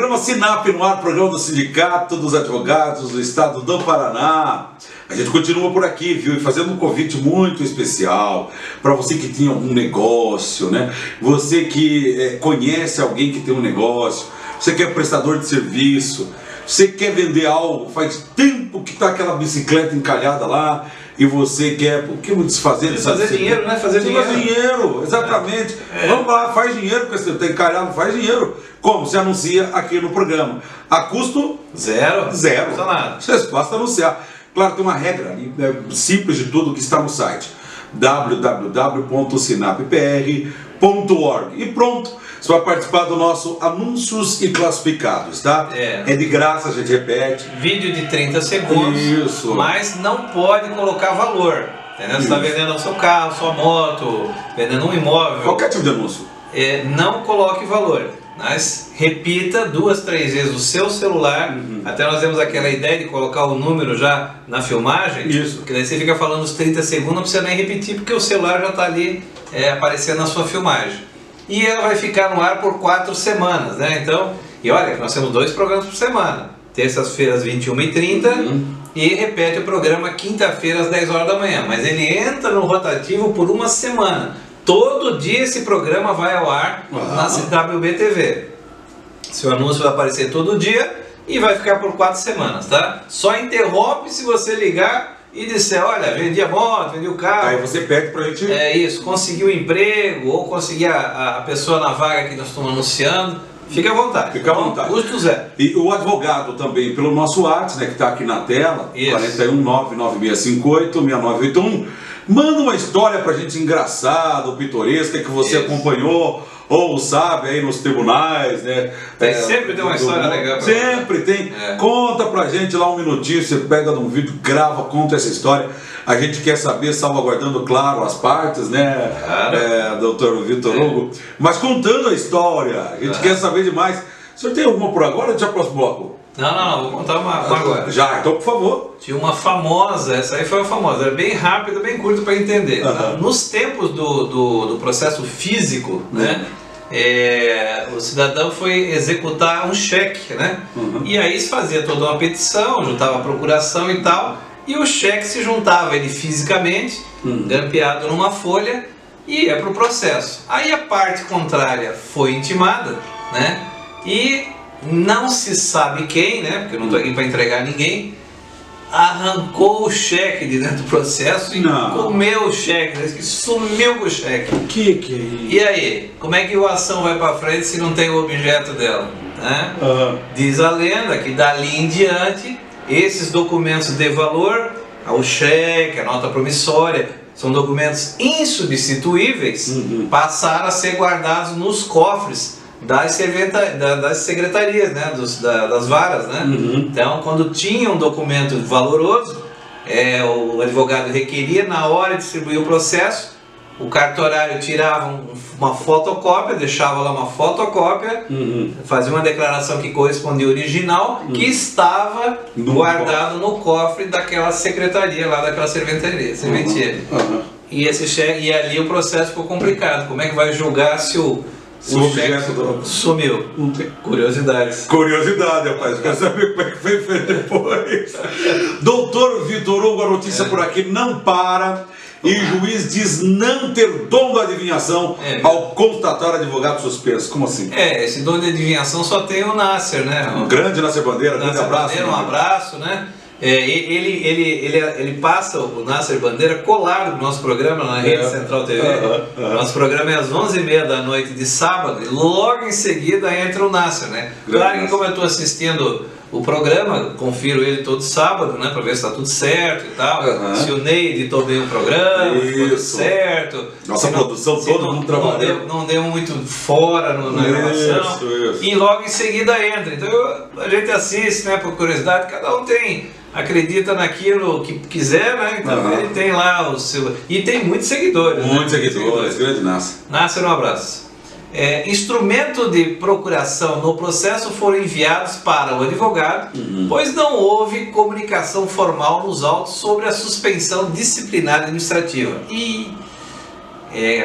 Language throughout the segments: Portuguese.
Programa Sinap no ar, programa do Sindicato dos Advogados do Estado do Paraná. A gente continua por aqui, viu? E fazendo um convite muito especial para você que tem algum negócio, né? Você que conhece alguém que tem um negócio, você que é prestador de serviço, você quer vender algo, faz tempo que está aquela bicicleta encalhada lá e você quer, por que desfazer? Fazer dinheiro, né? Fazer dinheiro, exatamente. Vamos lá, faz dinheiro, porque você está encalhado, faz dinheiro. Como? Você anuncia aqui no programa. A custo? Zero. Zero. Nada. Você basta anunciar. Claro, tem uma regra ali, simples de tudo que está no site. www.sinappr.org. E pronto. Você vai participar do nosso Anúncios e Classificados, tá? É de graça, a gente repete. Vídeo de 30 segundos. Isso. Mas não pode colocar valor. Entendeu? Você está vendendo o seu carro, sua moto, vendendo um imóvel. Qualquer tipo de anúncio. Não coloque valor. Mas repita 2, 3 vezes o seu celular. Até nós temos aquela ideia de colocar o número já na filmagem. Isso. Porque daí você fica falando os 30 segundos, não precisa nem repetir, porque o celular já está ali aparecendo na sua filmagem. E ela vai ficar no ar por 4 semanas, né? Então, e olha que nós temos 2 programas por semana. Terças-feiras, 21h30, e repete o programa quinta-feira, às 10 horas da manhã. Mas ele entra no rotativo por 1 semana. Todo dia esse programa vai ao ar na CWB TV. Seu anúncio vai aparecer todo dia e vai ficar por 4 semanas, tá? Só interrompe se você ligar e disser, olha, vendi a moto, vendi o carro. Aí você pede pra gente... É isso, conseguiu um emprego ou conseguir a pessoa na vaga que nós estamos anunciando. Fica à vontade. Fica à vontade. Custo zero. E o advogado também, pelo nosso WhatsApp, né, que está aqui na tela, 41996586981, manda uma história pra gente engraçada, pitoresca, que você acompanhou ou sabe aí nos tribunais, né? Sempre tem uma história legal. Sempre tem. Conta pra gente lá um minutinho, você pega num vídeo, grava, conta essa história. A gente quer saber, salvaguardando, claro, as partes, né, doutor Vitor Hugo? Mas contando a história, a gente quer saber demais. O senhor tem alguma por agora ou já próximo bloco? Não, vou contar uma agora. Já, então por favor. Tinha uma famosa, essa aí foi uma famosa, era bem rápida, bem curta para entender. Nos tempos do processo físico, né, o cidadão foi executar um cheque, né, e aí se fazia toda uma petição, juntava a procuração e tal, e o cheque se juntava ele fisicamente, grampeado numa folha, e ia para o processo. Aí a parte contrária foi intimada, né, e não se sabe quem, né, porque eu não estou aqui para entregar ninguém, arrancou o cheque de dentro do processo e comeu o cheque, sumiu com o cheque. O que é isso? E aí, como é que a ação vai para frente se não tem o objeto dela? Né? Diz a lenda que dali em diante, esses documentos de valor, o cheque, a nota promissória, são documentos insubstituíveis, passaram a ser guardados nos cofres das secretarias, né, das varas, né? Então, quando tinha um documento valoroso, o advogado requeria, na hora de distribuir o processo, o cartorário tirava uma fotocópia, deixava lá uma fotocópia, fazia uma declaração que correspondia ao original, que estava guardado no cofre daquela secretaria lá, daquela serventia. E ali o processo ficou complicado. Como é que vai julgar se o cheque sumiu? Curiosidades. Curiosidade, rapaz. Quero saber como é que foi feito depois. Doutor Vitor Hugo, a notícia por aqui não para. E juiz diz não ter dom da adivinhação ao constatar advogado suspenso. Como assim? Esse dom de adivinhação só tem o Nasser, né? Um grande Nasser Bandeira, grande abraço. Um abraço, né? Ele passa o Nasser Bandeira colado no nosso programa na Rede Central TV. Nosso programa é às 11h30 da noite de sábado e logo em seguida entra o Nasser, né? Claro que como eu estou assistindo o programa, confiro ele todo sábado, né, para ver se está tudo certo e tal. Se o Ney editou bem o programa, tudo certo. Nossa produção, todo mundo trabalhando. Não deu muito fora na gravação. E logo em seguida entra. Então a gente assiste, né, por curiosidade, cada um acredita naquilo que quiser, né? Então ele tem lá o seu... E tem muitos seguidores. Muitos seguidores, grande Nasser. Nasser, um abraço. Instrumento de procuração no processo foram enviados para o advogado, pois não houve comunicação formal nos autos sobre a suspensão disciplinar administrativa. E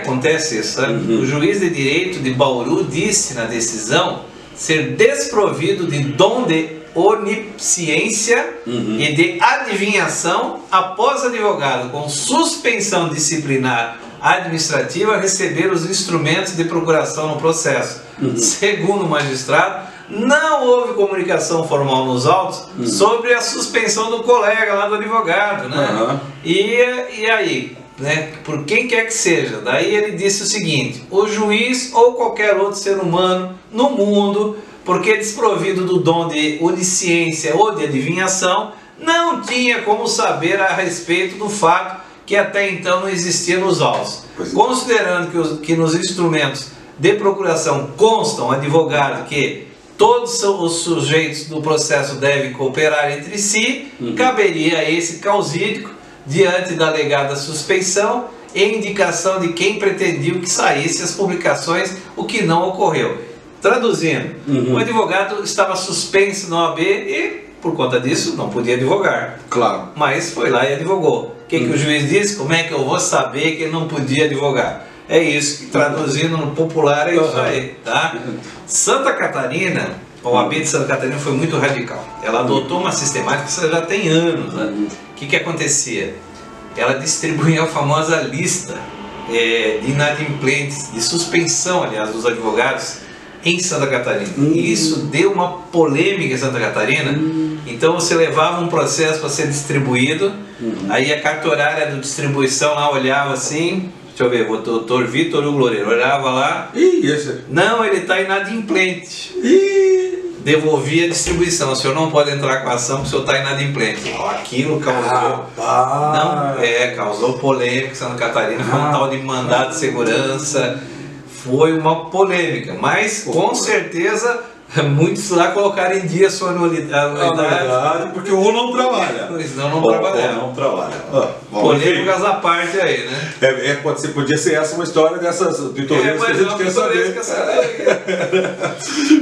acontece isso, sabe? O juiz de direito de Bauru disse na decisão ser desprovido de dom de onisciência e de adivinhação após advogado com suspensão disciplinar administrativa receber os instrumentos de procuração no processo. Segundo o magistrado, não houve comunicação formal nos autos sobre a suspensão do colega lá do advogado, né? E aí, né, por quem quer que seja, daí ele disse o seguinte: o juiz ou qualquer outro ser humano no mundo, porque desprovido do dom de onisciência ou de adivinhação, não tinha como saber a respeito do fato que até então não existia nos autos. Considerando que nos instrumentos de procuração constam advogado que todos os sujeitos do processo devem cooperar entre si, caberia a esse causídico, diante da alegada suspeição e indicação de quem pretendiu que saísse as publicações, o que não ocorreu. Traduzindo, o advogado estava suspenso na OAB e, por conta disso, não podia advogar. Claro. Mas foi lá e advogou. O que o juiz disse? Como é que eu vou saber que ele não podia advogar? É isso, que traduzindo no popular é isso aí, tá? Santa Catarina, a OAB de Santa Catarina foi muito radical. Ela adotou uma sistemática que já tem anos, né? O que acontecia? Ela distribuía a famosa lista de inadimplentes, de suspensão, aliás, dos advogados em Santa Catarina. E isso deu uma polêmica em Santa Catarina. Então você levava um processo para ser distribuído, aí a cartorária da distribuição lá olhava assim, deixa eu ver, o doutor Vitor Hugo Loureiro olhava lá, não, ele está inadimplente. Devolvia a distribuição, o senhor não pode entrar com a ação porque o senhor está inadimplente. Aquilo causou, causou polêmica em Santa Catarina, foi um tal de mandado de segurança, foi uma polêmica, mas com certeza muitos lá colocaram em dia a sua anuidade, porque ou não trabalha. Senão não trabalha. Ou não trabalha. Polêmicas à parte aí, né? Podia ser essa uma história dessas vitorias que a gente quer saber.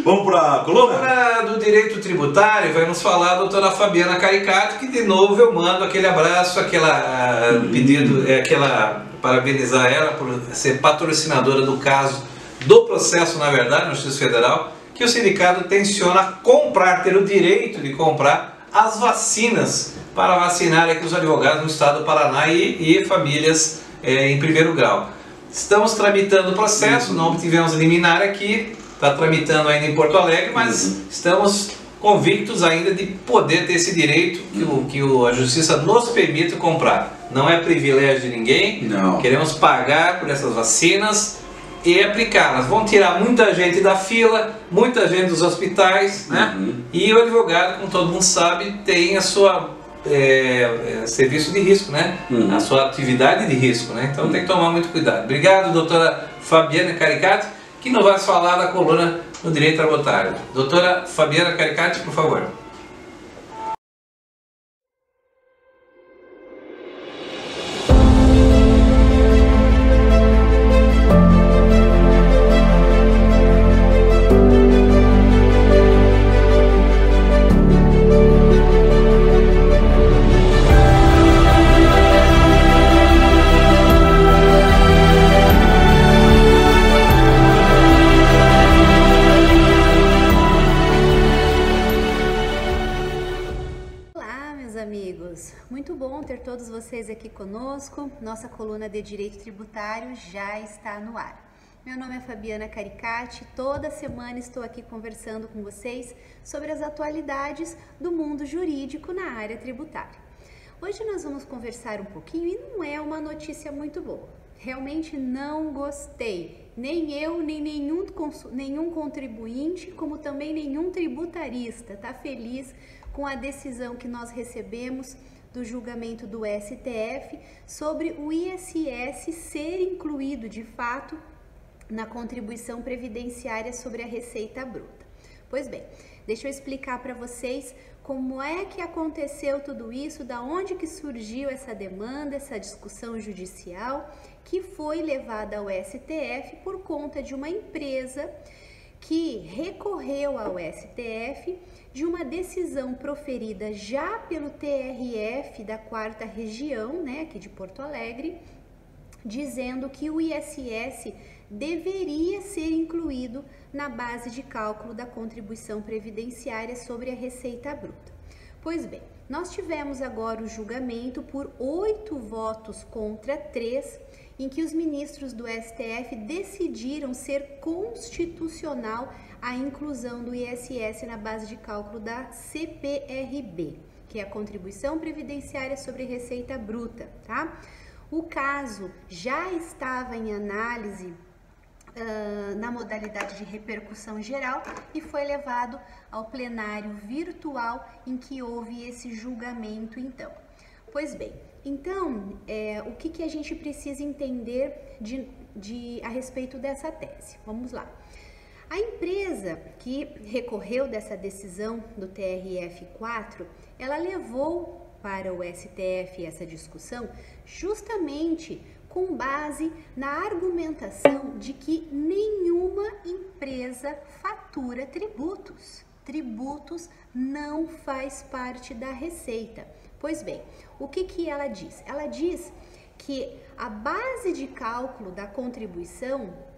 Vamos para a coluna? Do direito tributário vai nos falar a doutora Fabiana Caricato, que de novo eu mando aquele abraço, pedido, parabenizar ela por ser patrocinadora do caso, do processo, na verdade, na Justiça Federal, que o sindicato tenciona comprar, ter o direito de comprar as vacinas para vacinar aqui os advogados no estado do Paraná e famílias em primeiro grau. Estamos tramitando o processo, não obtivemos liminar aqui, está tramitando ainda em Porto Alegre, mas estamos convictos ainda de poder ter esse direito que a Justiça nos permite comprar. Não é privilégio de ninguém, queremos pagar por essas vacinas e aplicá-las. Vão tirar muita gente da fila, muita gente dos hospitais, né? E o advogado, como todo mundo sabe, tem a sua serviço de risco, né? A sua atividade de risco, né? Então tem que tomar muito cuidado. Obrigado, doutora Fabiana Caricato, que nos vai falar da coluna no Direito Tributário. Doutora Fabiana Caricato, por favor. Muito bom ter todos vocês aqui conosco. Nossa coluna de Direito Tributário já está no ar. Meu nome é Fabiana Caricati, toda semana estou aqui conversando com vocês sobre as atualidades do mundo jurídico na área tributária. Hoje nós vamos conversar um pouquinho e não é uma notícia muito boa. Realmente não gostei, nem eu, nem nenhum contribuinte, como também nenhum tributarista está feliz com a decisão que nós recebemos do julgamento do STF sobre o ISS ser incluído de fato na contribuição previdenciária sobre a receita bruta. Pois bem, deixa eu explicar para vocês como é que aconteceu tudo isso, da onde que surgiu essa demanda, essa discussão judicial que foi levada ao STF por conta de uma empresa que recorreu ao STF de uma decisão proferida já pelo TRF da 4ª Região, né, aqui de Porto Alegre, dizendo que o ISS deveria ser incluído na base de cálculo da contribuição previdenciária sobre a receita bruta. Pois bem, nós tivemos agora o julgamento por 8 votos contra 3, em que os ministros do STF decidiram ser constitucional a inclusão do ISS na base de cálculo da CPRB, que é a Contribuição Previdenciária sobre Receita Bruta, tá? O caso já estava em análise na modalidade de repercussão geral e foi levado ao plenário virtual em que houve esse julgamento então. Pois bem, então, o que a gente precisa entender a respeito dessa tese? Vamos lá. A empresa que recorreu dessa decisão do TRF4, ela levou para o STF essa discussão justamente com base na argumentação de que nenhuma empresa fatura tributos. Tributos não faz parte da receita. Pois bem, o que ela diz? Ela diz que a base de cálculo da contribuição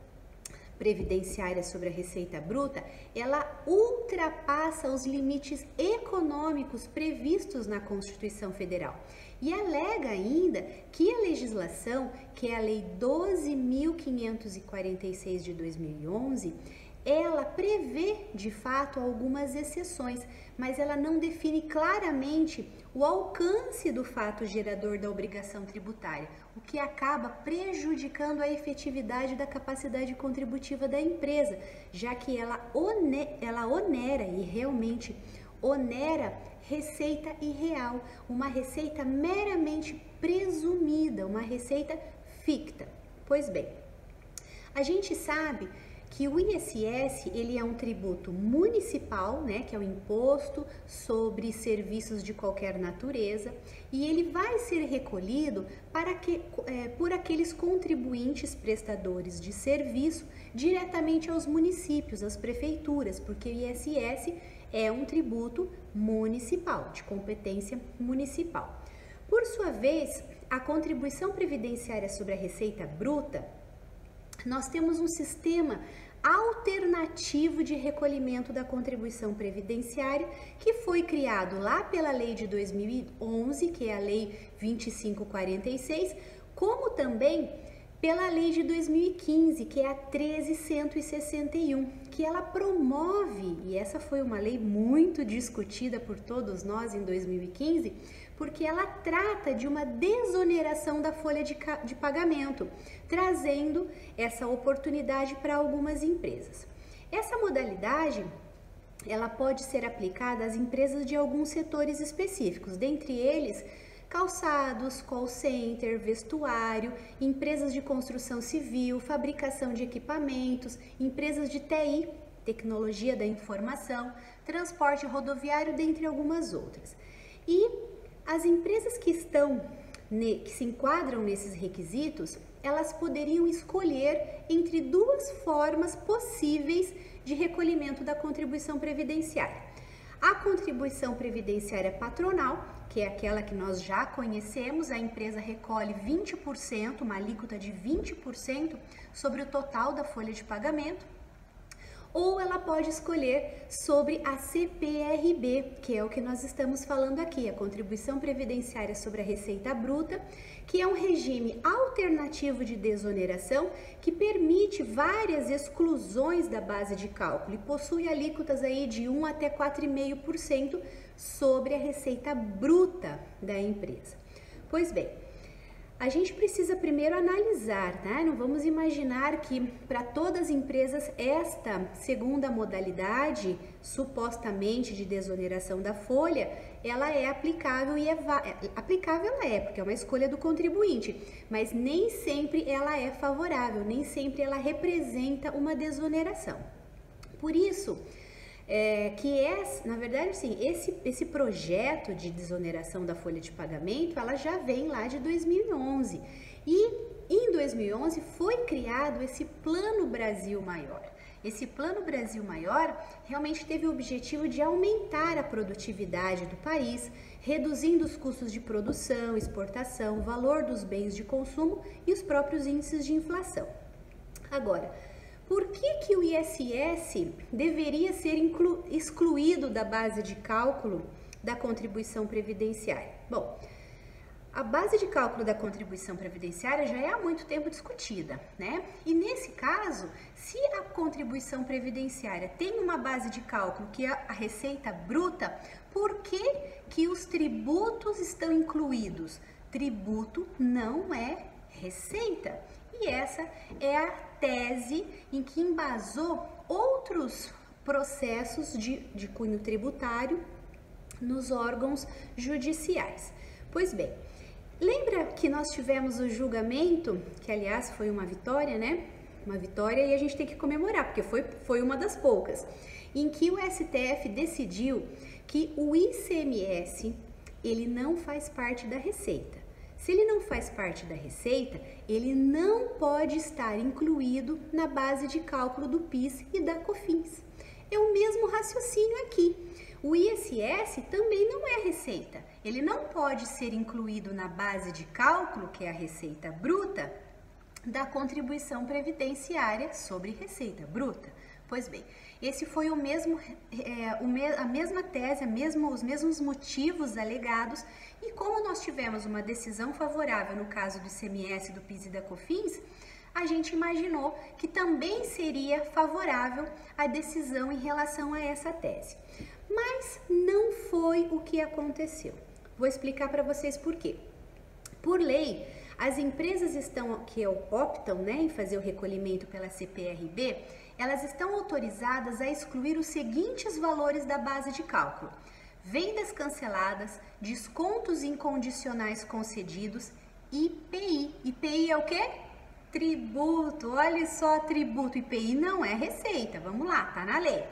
previdenciária sobre a receita bruta, ela ultrapassa os limites econômicos previstos na Constituição Federal e alega ainda que a legislação, que é a Lei 12.546 de 2011, ela prevê de fato algumas exceções, mas ela não define claramente o alcance do fato gerador da obrigação tributária, o que acaba prejudicando a efetividade da capacidade contributiva da empresa, já que ela onera e realmente onera receita irreal, uma receita meramente presumida, uma receita ficta. Pois bem, a gente sabe que o ISS, ele é um tributo municipal, né, que é o imposto sobre serviços de qualquer natureza, e ele vai ser recolhido por aqueles contribuintes prestadores de serviço diretamente aos municípios, às prefeituras, porque o ISS é um tributo municipal, de competência municipal. Por sua vez, a contribuição previdenciária sobre a receita bruta, nós temos um sistema alternativo de recolhimento da contribuição previdenciária que foi criado lá pela lei de 2011, que é a lei 2546, como também pela lei de 2015, que é a 13.161, que ela promove, e essa foi uma lei muito discutida por todos nós em 2015, porque ela trata de uma desoneração da folha de pagamento, trazendo essa oportunidade para algumas empresas. Essa modalidade, ela pode ser aplicada às empresas de alguns setores específicos, dentre eles calçados, call center, vestuário, empresas de construção civil, fabricação de equipamentos, empresas de TI, tecnologia da informação, transporte rodoviário, dentre algumas outras. E as empresas que se enquadram nesses requisitos, elas poderiam escolher entre duas formas possíveis de recolhimento da contribuição previdenciária. A contribuição previdenciária patronal, que é aquela que nós já conhecemos, a empresa recolhe 20%, uma alíquota de 20% sobre o total da folha de pagamento, ou ela pode escolher sobre a CPRB, que é o que nós estamos falando aqui, a Contribuição Previdenciária sobre a Receita Bruta, que é um regime alternativo de desoneração que permite várias exclusões da base de cálculo e possui alíquotas aí de 1 até 4,5% sobre a receita bruta da empresa. Pois bem, a gente precisa primeiro analisar, né? Não vamos imaginar que para todas as empresas esta segunda modalidade, supostamente de desoneração da folha, ela é aplicável e aplicável ela é, porque é uma escolha do contribuinte, mas nem sempre ela é favorável, nem sempre ela representa uma desoneração. Por isso, na verdade, assim, esse projeto de desoneração da folha de pagamento, ela já vem lá de 2011 e em 2011 foi criado esse Plano Brasil Maior. Esse Plano Brasil Maior realmente teve o objetivo de aumentar a produtividade do país, reduzindo os custos de produção, exportação, valor dos bens de consumo e os próprios índices de inflação. Agora, por que o ISS deveria ser excluído da base de cálculo da contribuição previdenciária? Bom, a base de cálculo da contribuição previdenciária já é há muito tempo discutida, né? E nesse caso, se a contribuição previdenciária tem uma base de cálculo que é a receita bruta, por que os tributos estão incluídos? Tributo não é receita. E essa é a tese em que embasou outros processos de cunho tributário nos órgãos judiciais. Pois bem, lembra que nós tivemos o julgamento, que aliás foi uma vitória, né? Uma vitória e a gente tem que comemorar, porque foi uma das poucas, em que o STF decidiu que o ICMS, ele não faz parte da receita. Se ele não faz parte da receita, ele não pode estar incluído na base de cálculo do PIS e da COFINS. É o mesmo raciocínio aqui. O ISS também não é receita. Ele não pode ser incluído na base de cálculo, que é a receita bruta, da contribuição previdenciária sobre receita bruta. Pois bem, esse foi a mesma tese, os mesmos motivos alegados, e como nós tivemos uma decisão favorável no caso do ICMS, do PIS e da COFINS, a gente imaginou que também seria favorável a decisão em relação a essa tese. Mas não foi o que aconteceu. Vou explicar para vocês por quê. Por lei, as empresas que optam, né, em fazer o recolhimento pela CPRB, elas estão autorizadas a excluir os seguintes valores da base de cálculo: vendas canceladas, descontos incondicionais concedidos, IPI. IPI é o quê? Tributo. Olha só, tributo. IPI não é receita. Vamos lá, tá na lei.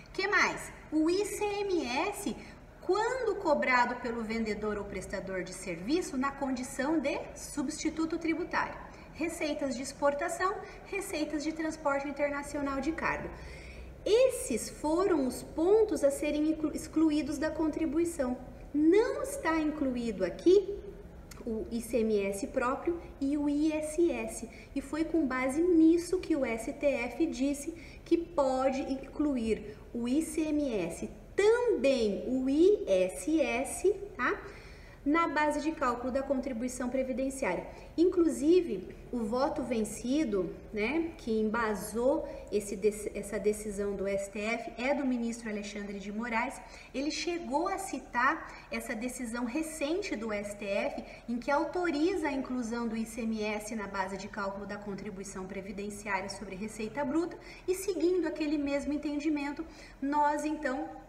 O que mais? O ICMS, quando cobrado pelo vendedor ou prestador de serviço na condição de substituto tributário. Receitas de exportação, receitas de transporte internacional de carga. Esses foram os pontos a serem excluídos da contribuição. Não está incluído aqui o ICMS próprio e o ISS. E foi com base nisso que o STF disse que pode incluir o ICMS, também o ISS, tá? Na base de cálculo da contribuição previdenciária. Inclusive, o voto vencido, né, que embasou essa decisão do STF é do ministro Alexandre de Moraes. Ele chegou a citar essa decisão recente do STF, em que autoriza a inclusão do ICMS na base de cálculo da contribuição previdenciária sobre receita bruta, e seguindo aquele mesmo entendimento, nós então,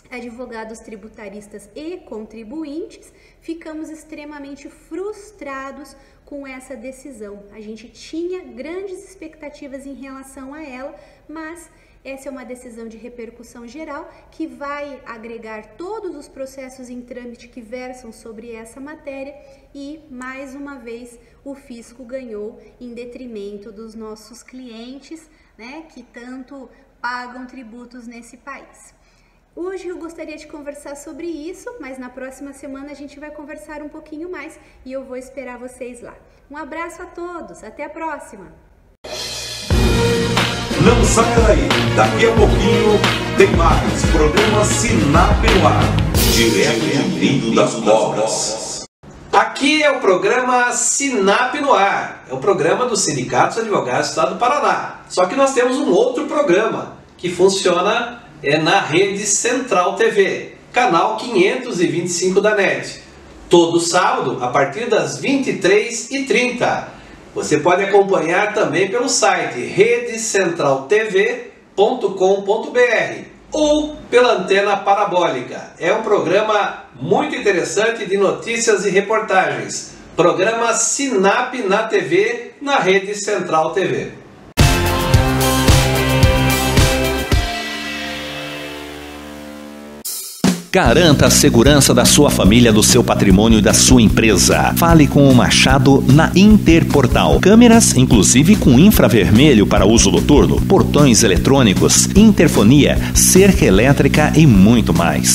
advogados tributaristas e contribuintes, ficamos extremamente frustrados com essa decisão. A gente tinha grandes expectativas em relação a ela, mas essa é uma decisão de repercussão geral que vai agregar todos os processos em trâmite que versam sobre essa matéria e, mais uma vez, o fisco ganhou em detrimento dos nossos clientes, né, que tanto pagam tributos nesse país. Hoje eu gostaria de conversar sobre isso, mas na próxima semana a gente vai conversar um pouquinho mais e eu vou esperar vocês lá. Um abraço a todos, até a próxima! Não saia daí, daqui a pouquinho tem mais programa Sinap no ar, direto de Lindo das Cobras. Aqui é o programa Sinap no ar, é o programa do Sindicato dos Advogados do Estado do Paraná. Só que nós temos um outro programa que funciona na Rede Central TV, canal 525 da NET. Todo sábado, a partir das 23h30. Você pode acompanhar também pelo site redecentraltv.com.br ou pela antena parabólica. É um programa muito interessante de notícias e reportagens. Programa Sinap na TV, na Rede Central TV. Garanta a segurança da sua família, do seu patrimônio e da sua empresa. Fale com o Machado na Interportal. Câmeras, inclusive com infravermelho para uso noturno, portões eletrônicos, interfonia, cerca elétrica e muito mais.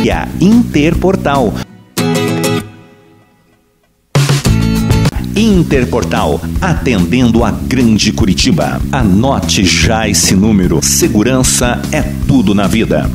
E a Interportal. Interportal, atendendo a grande Curitiba. Anote já esse número. Segurança é tudo na vida.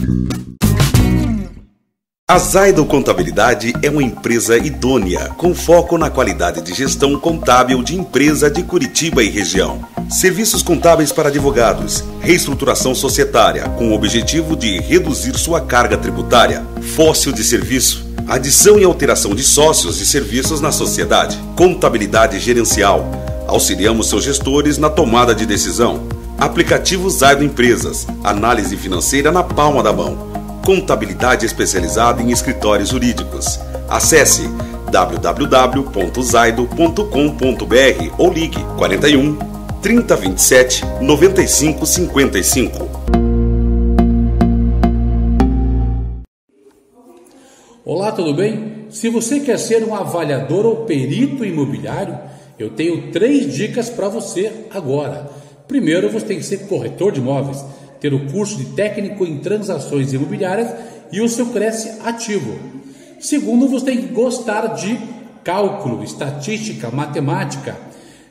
A Zaido Contabilidade é uma empresa idônea, com foco na qualidade de gestão contábil de empresa de Curitiba e região. Serviços contábeis para advogados, reestruturação societária, com o objetivo de reduzir sua carga tributária, fóssil de serviço, adição e alteração de sócios e serviços na sociedade, contabilidade gerencial. Auxiliamos seus gestores na tomada de decisão. Aplicativo Zaido Empresas, análise financeira na palma da mão. Contabilidade especializada em escritórios jurídicos. Acesse www.zaido.com.br ou ligue 41 3027 9555. Olá, tudo bem? Se você quer ser um avaliador ou perito imobiliário, eu tenho 3 dicas para você agora. Primeiro, você tem que ser corretor de imóveis, ter o curso de técnico em transações imobiliárias e o seu CRESSE ativo. Segundo, você tem que gostar de cálculo, estatística, matemática.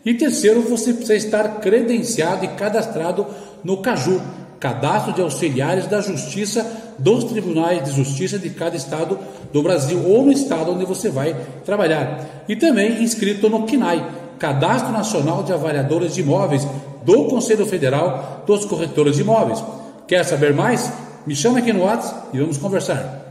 E terceiro, você precisa estar credenciado e cadastrado no CAJU, Cadastro de Auxiliares da Justiça dos Tribunais de Justiça de cada estado do Brasil ou no estado onde você vai trabalhar. E também inscrito no CNAI, Cadastro Nacional de Avaliadores de Imóveis do Conselho Federal dos Corretores de Imóveis. Quer saber mais? Me chama aqui no WhatsApp e vamos conversar.